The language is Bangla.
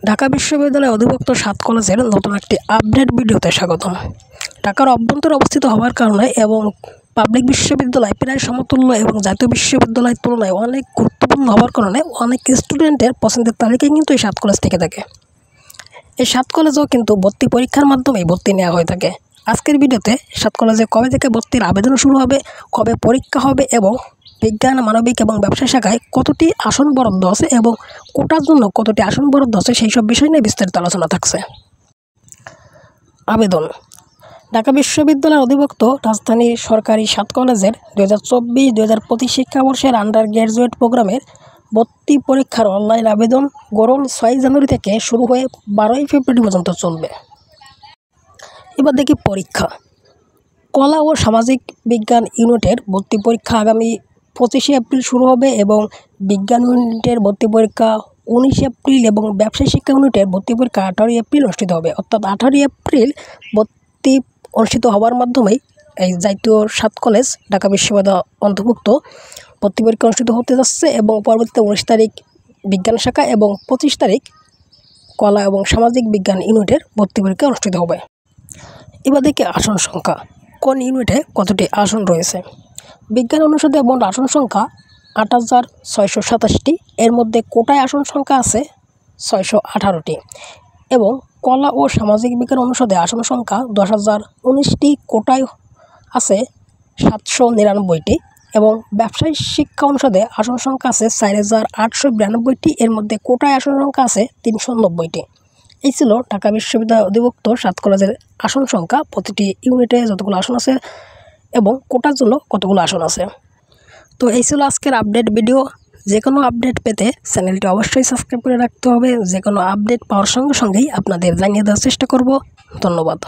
ঢাকা বিশ্ববিদ্যালয়ের অধিভুক্ত 7 কলেজের নতুন একটি আপডেট ভিডিওতে স্বাগতম। ঢাকার অভ্যন্তরে অবস্থিত হওয়ার কারণে এবং পাবলিক বিশ্ববিদ্যালয় প্রায় সমতুল্য এবং জাতীয় বিশ্ববিদ্যালয়ের তুলনায় অনেক গুরুত্বপূর্ণ হওয়ার কারণে অনেক স্টুডেন্টের পছন্দের তালিকায় কিন্তু এই 7 কলেজ থেকে থাকে। এই 7 কলেজেও কিন্তু ভর্তি পরীক্ষার মাধ্যমেই ভর্তি নেওয়া হয়ে থাকে। আজকের ভিডিওতে 7 কলেজে কবে থেকে ভর্তির আবেদন শুরু হবে, কবে পরীক্ষা হবে এবং বিজ্ঞান, মানবিক এবং ব্যবসা শাখায় কতটি আসন বরাদ্দ আছে এবং কোটার জন্য কতটি আসন বরাদ্দ আছে সেই সব বিষয় নিয়ে বিস্তারিত আলোচনা থাকছে। আবেদন। ঢাকা বিশ্ববিদ্যালয়ের অধিভুক্ত রাজধানীর সরকারি 7 কলেজের 2024-2025 শিক্ষাবর্ষের আন্ডার গ্র্যাজুয়েট প্রোগ্রামের ভর্তি পরীক্ষার অনলাইন আবেদন গরল 6 জানুয়ারি থেকে শুরু হয়ে 12 ফেব্রুয়ারি পর্যন্ত চলবে। এবার দেখি পরীক্ষা। কলা ও সামাজিক বিজ্ঞান ইউনিটের ভর্তি পরীক্ষা আগামী 25 এপ্রিল শুরু হবে এবং বিজ্ঞান ইউনিটের ভর্তি পরীক্ষা 19 এপ্রিল এবং ব্যবসায় শিক্ষা ইউনিটের ভর্তি পরীক্ষা 18 এপ্রিল অনুষ্ঠিত হবে। অর্থাৎ 18 এপ্রিল ভর্তি অনুষ্ঠিত হওয়ার মাধ্যমেই এই জাতীয় 7 কলেজ ঢাকা বিশ্ববিদ্যালয় অন্তর্ভুক্ত ভর্তি পরীক্ষা অনুষ্ঠিত হতে যাচ্ছে এবং পরবর্তীতে 19 তারিখ বিজ্ঞান শাখা এবং 25 তারিখ কলা এবং সামাজিক বিজ্ঞান ইউনিটের ভর্তি পরীক্ষা অনুষ্ঠিত হবে। এবার দেখি আসন সংখ্যা, কোন ইউনিটে কতটি আসন রয়েছে। বিজ্ঞান অনুষদে মোট আসন সংখ্যা 8,627টি, এর মধ্যে কোটায় আসন সংখ্যা আছে 618টি এবং কলা ও সামাজিক বিজ্ঞান অনুষদে আসন সংখ্যা 10,019টি, কোটায় আছে 799টি এবং ব্যবসায় শিক্ষা অনুষদে আসন সংখ্যা আছে 4,892টি, এর মধ্যে কোটায় আসন সংখ্যা আছে 390টি। এই ছিল ঢাকা বিশ্ববিদ্যালয়ের অধিভুক্ত 7 কলেজের আসন সংখ্যা, প্রতিটি ইউনিটে যতগুলো আসন আছে এবং কোটার জন্য কতগুলো আসন আছে। তো এই ছিল আজকের আপডেট ভিডিও। যে কোনো আপডেট পেতে চ্যানেলটি অবশ্যই সাবস্ক্রাইব করে রাখতে হবে। যে কোনো আপডেট পাওয়ার সঙ্গে সঙ্গেই আপনাদের জানিয়ে দেওয়ার চেষ্টা করব। ধন্যবাদ।